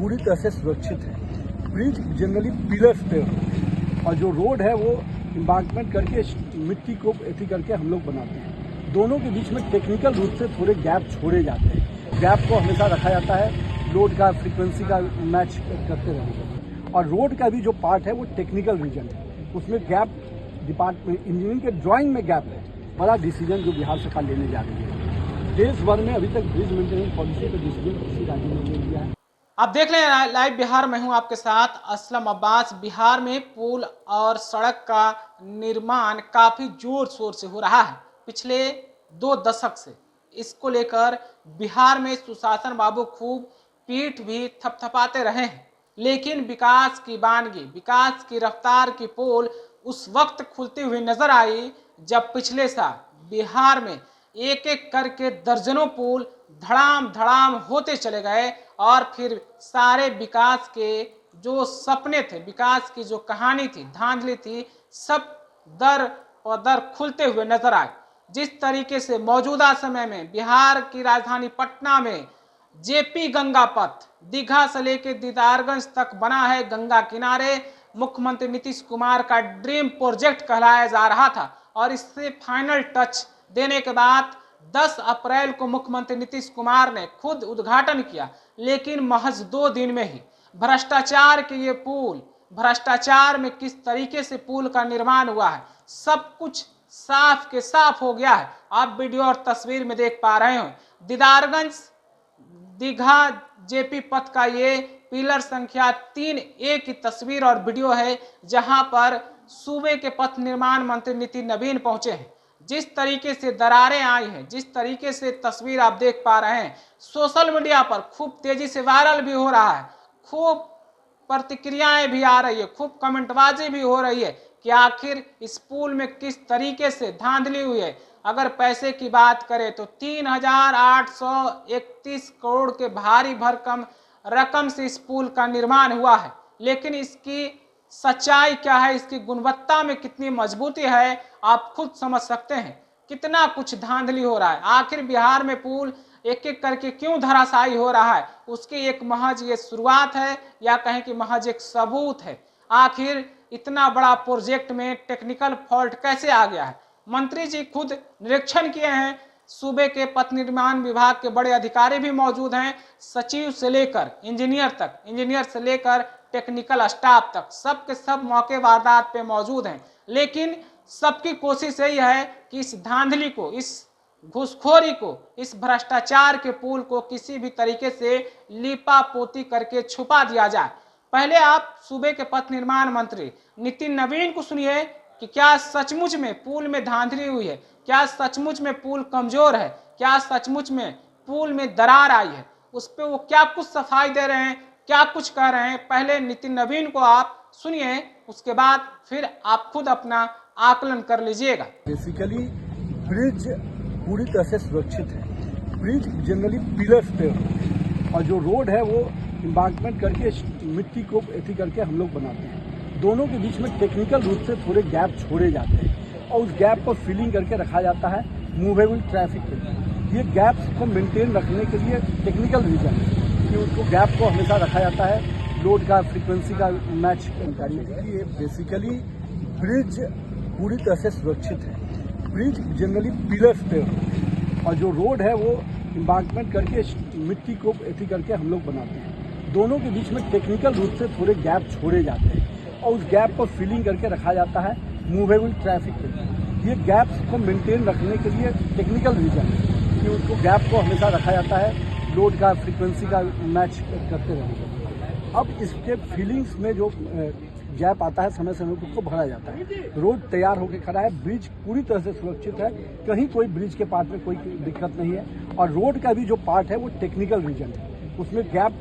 पूरी तरह से सुरक्षित है। ब्रिज जनरली पिलर्स पे और जो रोड है वो एम्बांकमेंट करके मिट्टी को एथी करके हम लोग बनाते हैं। दोनों के बीच में टेक्निकल रूप से थोड़े गैप छोड़े जाते हैं। गैप को हमेशा रखा जाता है, लोड का फ्रीक्वेंसी का मैच करते रहेंगे। और रोड का भी जो पार्ट है वो टेक्निकल रीजन है, उसमें गैप डिपार्टमेंट इंजीनियरिंग के ड्राइंग में गैप है। बड़ा डिसीजन जो बिहार सरकार लेने जा रही है। देश भर में अभी तक ब्रिज मेंटेनेंस पॉलिसी का डिसीजन किसी राज्य ने नहीं लिया है। आप देख रहे हैं लाइव बिहार में हूं आपके साथ असलम अब्बास। बिहार में पुल और सड़क का निर्माण काफी जोर शोर से हो रहा है पिछले 2 दशक से। इसको लेकर बिहार में सुशासन बाबू खूब पीठ भी थपथपाते रहे हैं, लेकिन विकास की वानगी, विकास की रफ्तार की पोल उस वक्त खुलती हुई नजर आई जब पिछले साल बिहार में एक एक करके दर्जनों पुल धड़ाम धड़ाम होते चले गए और फिर सारे विकास के जो सपने थे, विकास की जो कहानी थी, धांधली थी, सब दर पर दर खुलते हुए नजर आए। जिस तरीके से मौजूदा समय में बिहार की राजधानी पटना में जेपी गंगा पथ दीघा से लेकर दीदारगंज तक बना है, गंगा किनारे मुख्यमंत्री नीतीश कुमार का ड्रीम प्रोजेक्ट कहलाया जा रहा था और इससे फाइनल टच देने के बाद 10 अप्रैल को मुख्यमंत्री नीतीश कुमार ने खुद उद्घाटन किया, लेकिन महज 2 दिन में ही भ्रष्टाचार के ये पुल, भ्रष्टाचार में किस तरीके से पुल का निर्माण हुआ है, सब कुछ साफ के साफ हो गया है। आप वीडियो और तस्वीर में देख पा रहे हो दीदारगंज दीघा जेपी पथ का ये पिलर संख्या 3A की तस्वीर और वीडियो है, जहां पर सूबे के पथ निर्माण मंत्री नितिन नवीन पहुंचे हैं। जिस तरीके से दरारें आई हैं, जिस तरीके से तस्वीर आप देख पा रहे हैं, सोशल मीडिया पर खूब तेजी से वायरल भी हो रहा है, खूब प्रतिक्रियाएं भी आ रही है, खूब कमेंटबाजी भी हो रही है कि आखिर इस पुल में किस तरीके से धांधली हुई है। अगर पैसे की बात करें तो 3,831 करोड़ के भारी भरकम रकम से इस पुल का निर्माण हुआ है, लेकिन इसकी सच्चाई क्या है, इसकी गुणवत्ता में कितनी मजबूती है, आप खुद समझ सकते हैं। कितना कुछ धांधली हो रहा है। आखिर बिहार में पुल एक एक करके क्यों धराशायी हो रहा है, उसकी एक महज ये शुरुआत है या कहें कि महज एक सबूत है। आखिर इतना बड़ा प्रोजेक्ट में टेक्निकल फॉल्ट कैसे आ गया है। मंत्री जी खुद निरीक्षण किए हैं, सूबे के पथ निर्माण विभाग के बड़े अधिकारी भी मौजूद हैं, सचिव से लेकर इंजीनियर तक, इंजीनियर से लेकर टेक्निकल स्टाफ तक, सब के सब मौके वारदात पे मौजूद हैं। लेकिन सबकी कोशिश यही है कि इस धांधली को, इस घूसखोरी को, इस भ्रष्टाचार के पुल को किसी भी तरीके से लीपा पोती करके छुपा दिया जाए। पहले आप सूबे के पथ निर्माण मंत्री नितिन नवीन को सुनिए कि क्या सचमुच में पुल में धांधली हुई है, क्या सचमुच में पुल कमजोर है, क्या सचमुच में पुल में दरार आई है, उस पर वो क्या कुछ सफाई दे रहे हैं, क्या कुछ कह रहे हैं। पहले नितिन नवीन को आप सुनिए, उसके बाद फिर आप खुद अपना आकलन कर लीजिएगा। बेसिकली ब्रिज पूरी तरह से सुरक्षित है। ब्रिज जनरली पिलर्स पे और जो रोड है वो एम्बांकमेंट करके मिट्टी को एथी करके हम लोग बनाते हैं। दोनों के बीच में टेक्निकल रूप से थोड़े गैप छोड़े जाते हैं और उस गैप को फिलिंग करके रखा जाता है मूवेबल ट्रैफिक पे। ये गैप्स को मेंटेन रखने के लिए टेक्निकल रीजन है कि उसको गैप को हमेशा रखा जाता है, लोड का फ्रीक्वेंसी का मैच करने। ये बेसिकली ब्रिज पूरी तरह से सुरक्षित है। ब्रिज जनरली पिलर्स पे और जो रोड है वो एम्बांकमेंट करके मिट्टी को एथी करके हम लोग बनाते हैं। दोनों के बीच में टेक्निकल रूप से थोड़े गैप छोड़े जाते हैं और उस गैप को फिलिंग करके रखा जाता है मूवेबल ट्रैफिक पे। ये गैप्स को मेंटेन रखने के लिए टेक्निकल रीजन है कि उसको गैप को हमेशा रखा जाता है, लोड का फ्रीक्वेंसी का मैच करते रहेंगे। अब इसके फीलिंग्स में जो गैप आता है समय समय पर उसको भरा जाता है। रोड तैयार होकर खड़ा है, ब्रिज पूरी तरह से सुरक्षित है, कहीं कोई ब्रिज के पार्ट में कोई दिक्कत नहीं है। और रोड का भी जो पार्ट है वो टेक्निकल रीजन है, उसमें गैप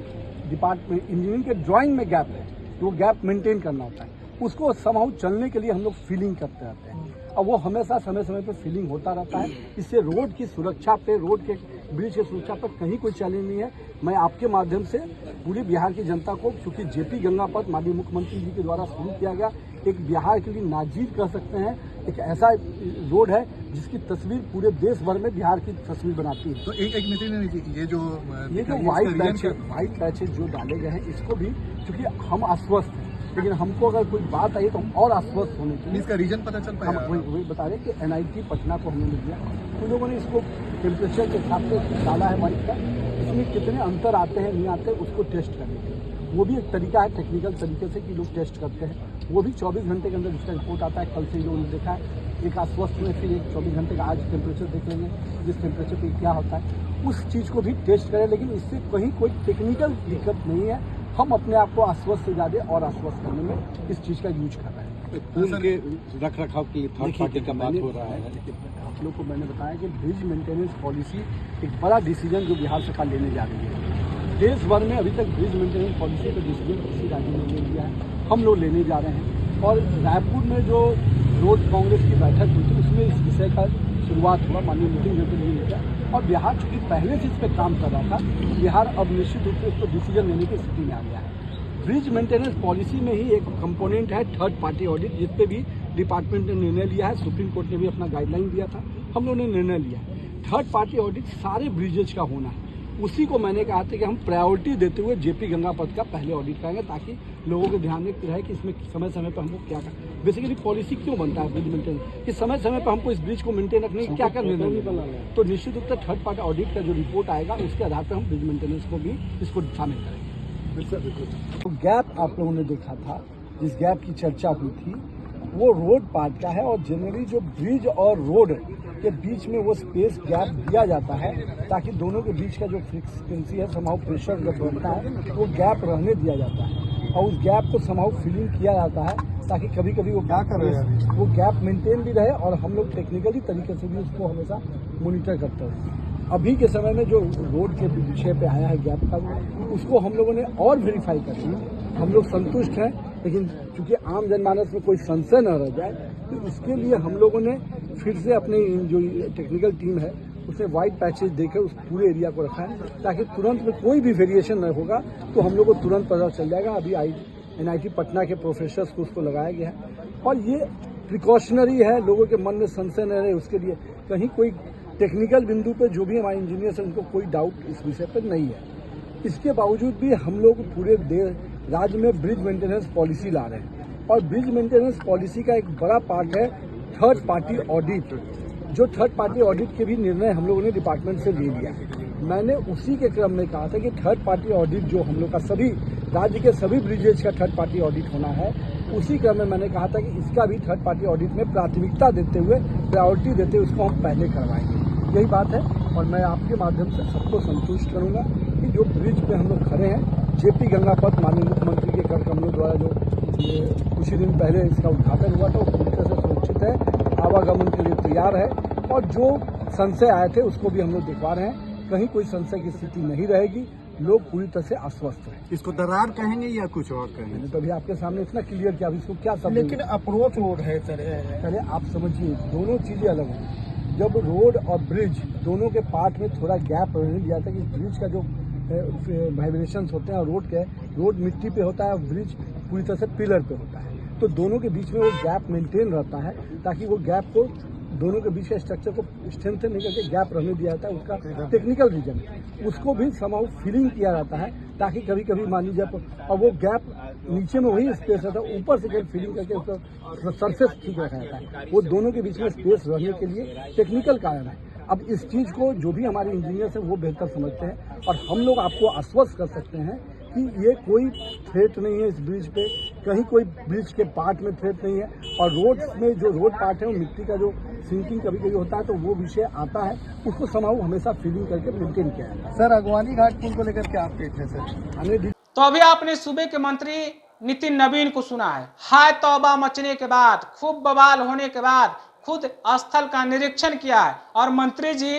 डिपार्टमेंट इंजीनियरिंग के ड्राइंग में गैप है, वो गैप मेंटेन करना होता है। उसको समाउ चलने के लिए हम लोग फीलिंग करते रहते हैं और वो हमेशा समय समय पर फीलिंग होता रहता है। इससे रोड की सुरक्षा पे, रोड के ब्रिज की सुरक्षा पर कहीं कोई चैलेंज नहीं है। मैं आपके माध्यम से पूरी बिहार की जनता को, चूंकि जेपी गंगा पथ माननीय मुख्यमंत्री जी के द्वारा शुरू किया गया एक बिहार के लिए नाजीर कह सकते हैं एक ऐसा रोड है जिसकी तस्वीर पूरे देश भर में बिहार की तस्वीर बनाती है। तो एक नितिन जी, ये जो व्हाइट पैचेज जो डाले गए हैं, इसको भी चूंकि हम आश्वस्त हैं, लेकिन हमको अगर कोई बात आई तो हम और आश्वस्त होने के लिए इसका रीजन पता चल पाया। हम वही बता रहे कि NIT पटना को हमने दिया, उन लोगों ने इसको टेम्परेचर के हिसाब से डाला है व्हाइट का, इसमें कितने अंतर आते हैं नहीं आते उसको टेस्ट करने के लिए। वो भी एक तरीका है टेक्निकल तरीके से कि लोग टेस्ट करते हैं, वो भी 24 घंटे के अंदर उसका रिपोर्ट आता है। कल से जो उन्होंने देखा है, एक आश्वस्त में फिर एक 24 घंटे का आज टेम्परेचर देख लेंगे, जिस टेम्परेचर पे क्या होता है उस चीज़ को भी टेस्ट करें। लेकिन इससे कहीं कोई टेक्निकल दिक्कत नहीं है, हम अपने आप को आश्वस्त से ज़्यादा और आश्वस्त करने में इस चीज़ का यूज कर रहे हैं। पुल के रख रखाव के लिए थर्ड पार्टी का बात हो रहा है। आप लोग को मैंने बताया कि ब्रिज मेंटेनेंस पॉलिसी एक बड़ा डिसीजन जो बिहार सरकार लेने जा रही है। देश भर में अभी तक ब्रिज मेंटेनेंस पॉलिसी का डिसीजन किसी राज्य ने ले लिया है, हम लोग लेने जा रहे हैं। और रायपुर में जो रोड कांग्रेस की बैठक हुई थी उसमें इस विषय का शुरुआत हुआ, माननीय मुख्यमंत्री ने किया। और बिहार चूंकि पहले से इस पर काम कर रहा था, बिहार अब निश्चित रूप से इसको डिसीजन लेने की स्थिति में आ गया है। ब्रिज मेंटेनेंस पॉलिसी में ही एक कंपोनेंट है थर्ड पार्टी ऑडिट, जिस पे भी डिपार्टमेंट ने निर्णय लिया है। सुप्रीम कोर्ट ने भी अपना गाइडलाइन दिया था, हम लोगों ने निर्णय लिया है थर्ड पार्टी ऑडिट सारे ब्रिजेज का होना है। उसी को मैंने कहा था कि हम प्रायोरिटी देते हुए JP गंगा पथ का पहले ऑडिट करेंगे, ताकि लोगों के ध्यान में रहे कि इसमें समय समय पर हमको क्या करना। बेसिकली पॉलिसी क्यों बनता है ब्रिज मेंटेन, कि समय समय पर हमको इस ब्रिज को मेंटेन रखने की क्या क्या निर्णय लेना है। तो निश्चित रूप से थर्ड पार्टी ऑडिट का जो रिपोर्ट आएगा उसके आधार पर हम ब्रिज मेंटेनेंस को भी इसको शामिल करेंगे। तो गैप आप लोगों ने देखा था, जिस गैप की चर्चा हुई थी वो रोड पार्ट का है। और जनरली जो ब्रिज और रोड के बीच में वो स्पेस गैप दिया जाता है ताकि दोनों के बीच का जो फ्रिक्वेंसी है, समाउ प्रेशर जब बढ़ता है वो गैप रहने दिया जाता है और उस गैप को समाउ फिलिंग किया जाता है, ताकि कभी कभी वो क्या कर रहे हैं वो गैप मेंटेन भी रहे और हम लोग टेक्निकली तरीके से भी उसको हमेशा मॉनिटर करते हैं। अभी के समय में जो रोड के विषय पे आया है गैप का, उसको हम लोगों ने और वेरीफाई कर लिया। हम लोग संतुष्ट हैं, लेकिन चूंकि आम जनमानस में कोई संशय न रह जाए तो इसके लिए हम लोगों ने फिर से अपनी जो टेक्निकल टीम है उसने व्हाइट पैचेज देकर उस पूरे एरिया को रखा है, ताकि तुरंत में कोई भी वेरिएशन न होगा तो हम लोग को तुरंत पता चल जाएगा। अभी NIT पटना के प्रोफेसर्स को उसको लगाया गया है और ये प्रिकॉशनरी है, लोगों के मन में संशय न रहे उसके लिए। कहीं कोई टेक्निकल बिंदु पे जो भी हमारे इंजीनियर्स हैं उनको कोई डाउट इस विषय पर नहीं है। इसके बावजूद भी हम लोग पूरे राज्य में ब्रिज मेंटेनेंस पॉलिसी ला रहे हैं और ब्रिज मेंटेनेंस पॉलिसी का एक बड़ा पार्ट है थर्ड पार्टी ऑडिट। जो थर्ड पार्टी ऑडिट के भी निर्णय हम लोगों ने डिपार्टमेंट से ले लिया। मैंने उसी के क्रम में कहा था कि थर्ड पार्टी ऑडिट जो हम लोग का सभी राज्य के सभी ब्रिजेज का थर्ड पार्टी ऑडिट होना है, उसी क्रम में मैंने कहा था कि इसका भी थर्ड पार्टी ऑडिट में प्राथमिकता देते हुए, प्रायोरिटी देते हुए उसको हम पहले करवाएंगे। यही बात है और मैं आपके माध्यम से सबको संतुष्ट करूंगा कि जो ब्रिज पे हम लोग खड़े हैं, JP गंगा पथ माननीय मुख्यमंत्री के कर कमलों द्वारा जो कुछ ही दिन पहले इसका उद्घाटन हुआ था, वो पूरी तरह से सुरक्षित है, आवागमन के लिए तैयार है और जो संशय आए थे उसको भी हम लोग दिखवा रहे हैं। कहीं कोई संशय की स्थिति नहीं रहेगी, लोग पूरी तरह से आश्वस्त हैं। इसको दरार कहेंगे या कुछ और कहेंगे? मैंने तो अभी आपके सामने इतना क्लियर किया, इसको क्या सब। लेकिन अप्रोच रोड है सर। पहले आप समझिए, दोनों चीजें अलग हैं। जब रोड और ब्रिज दोनों के पार्ट में थोड़ा गैप रहने दिया था कि ब्रिज का जो वाइब्रेशंस होते हैं रोड मिट्टी पे होता है, ब्रिज पूरी तरह से पिलर पे होता है, तो दोनों के बीच में वो गैप मेंटेन रहता है ताकि वो गैप को दोनों के बीच के स्ट्रक्चर को स्ट्रेंथन नहीं करके गैप रहने दिया जाता है। उसका टेक्निकल रीजन उसको भी समाउ फिलिंग किया जाता है ताकि कभी कभी मान लीजिए और वो गैप नीचे में वही स्पेस रहता है, ऊपर से फिलिंग करके उसका सरफेस ठीक रखा जाता है। वो दोनों के बीच में स्पेस रहने के लिए टेक्निकल कारण है। अब इस चीज़ को जो भी हमारे इंजीनियर्स हैं वो बेहतर समझते हैं और हम लोग आपको आश्वस्त कर सकते हैं कि ये कोई थ्रेट नहीं है इस ब्रिज पे, कहीं कोई ब्रिज के पार्ट में थ्रेट नहीं है। और रोड में जो रोड पार्ट है वो मिट्टी का जो सिंकिंग कभी कभी होता है तो वो विषय आता है, उसको समाउ हमेशा फिलिंग करके मेंटेन किया है। सर अगवानी घाट पुल को लेकर क्या अपडेट है सर? हमें तो अभी आपने सूबे के मंत्री नितिन नवीन को सुना है। हाय तौबा मचने के बाद, खूब बवाल होने के बाद खुद स्थल का निरीक्षण किया है और मंत्री जी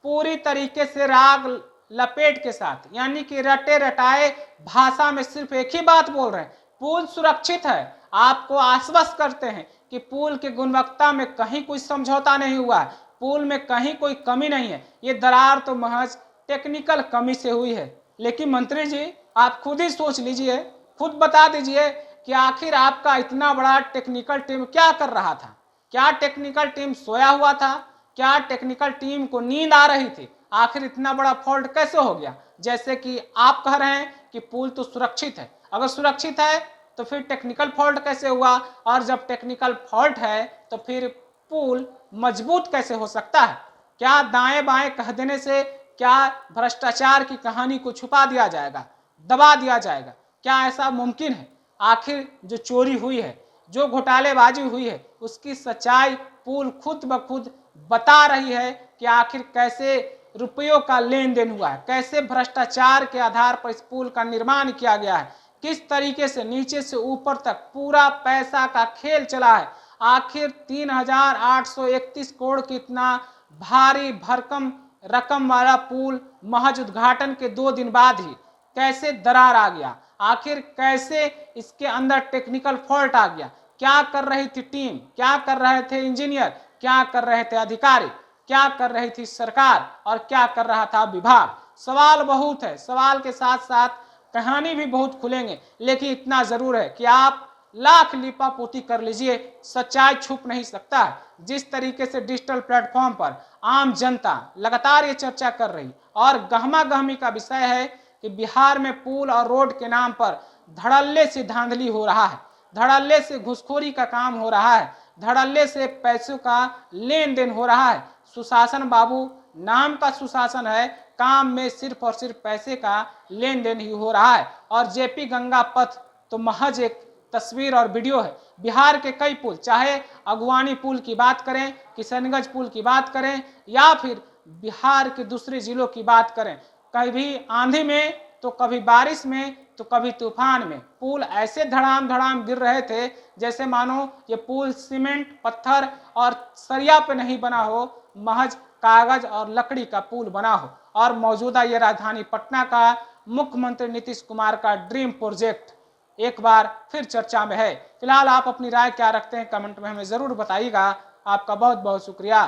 पूरी तरीके से राग लपेट के साथ, यानी कि रटे रटाए भाषा में सिर्फ एक ही बात बोल रहे हैं, पुल सुरक्षित है। आपको आश्वस्त करते हैं कि पुल की गुणवत्ता में कहीं कोई समझौता नहीं हुआ है, पुल में कहीं कोई कमी नहीं है। ये दरार तो महज टेक्निकल कमी से हुई है। लेकिन मंत्री जी आप खुद ही सोच लीजिए, खुद बता दीजिए कि आखिर आपका इतना बड़ा टेक्निकल टीम क्या कर रहा था। क्या टेक्निकल टीम सोया हुआ था? क्या टेक्निकल टीम को नींद आ रही थी? आखिर इतना बड़ा फॉल्ट कैसे हो गया? जैसे कि आप कह रहे हैं कि पुल तो सुरक्षित है, अगर सुरक्षित है तो फिर टेक्निकल फॉल्ट कैसे हुआ? और जब टेक्निकल फॉल्ट है तो फिर पुल मजबूत कैसे हो सकता है? क्या दाएं बाएं कह देने से क्या भ्रष्टाचार की कहानी को छुपा दिया जाएगा, दबा दिया जाएगा? क्या ऐसा मुमकिन है? आखिर जो चोरी हुई है, जो घोटालेबाजी हुई है, उसकी सच्चाई पुल खुद ब खुद बता रही है कि आखिर कैसे रुपयों का लेन देन हुआ है, कैसे भ्रष्टाचार के आधार पर इस पुल का निर्माण किया गया है, किस तरीके से नीचे से ऊपर तक पूरा पैसा का खेल चला है। आखिर 3,831 करोड़ की इतना भारी भरकम रकम वाला पुल महज उद्घाटन के 2 दिन बाद ही कैसे दरार आ गया? आखिर कैसे इसके अंदर टेक्निकल फॉल्ट आ गया? क्या कर रही थी टीम, क्या कर रहे थे इंजीनियर, क्या कर रहे थे अधिकारी, क्या कर रही थी सरकार और क्या कर रहा था विभाग? सवाल बहुत है, सवाल के साथ साथ कहानी भी बहुत खुलेंगे, लेकिन इतना जरूर है कि आप लाख लिपापोती कर लीजिए, सच्चाई छुप नहीं सकता है। जिस तरीके से डिजिटल प्लेटफॉर्म पर आम जनता लगातार ये चर्चा कर रही और गहमा गहमी का विषय है कि बिहार में पुल और रोड के नाम पर धड़ल्ले से धांधली हो रहा है, धड़ल्ले से घुसखोरी का काम हो रहा है, धड़ल्ले से पैसों का लेन देन हो रहा है। सुशासन बाबू नाम का सुशासन है, काम में सिर्फ और सिर्फ पैसे का लेन देन ही हो रहा है। और जेपी गंगा पथ तो महज एक तस्वीर और वीडियो है। बिहार के कई पुल, चाहे अगवानी पुल की बात करें, किशनगंज पुल की बात करें या फिर बिहार के दूसरे जिलों की बात करें, कभी आंधी में तो कभी बारिश में तो कभी तूफान में पुल ऐसे धड़ाम धड़ाम गिर रहे थे जैसे मानो ये पुल सीमेंट, पत्थर और सरिया पे नहीं बना हो, महज कागज और लकड़ी का पुल बना हो। और मौजूदा ये राजधानी पटना का मुख्यमंत्री नीतीश कुमार का ड्रीम प्रोजेक्ट एक बार फिर चर्चा में है। फिलहाल आप अपनी राय क्या रखते हैं कमेंट में हमें जरूर बताइएगा। आपका बहुत बहुत शुक्रिया।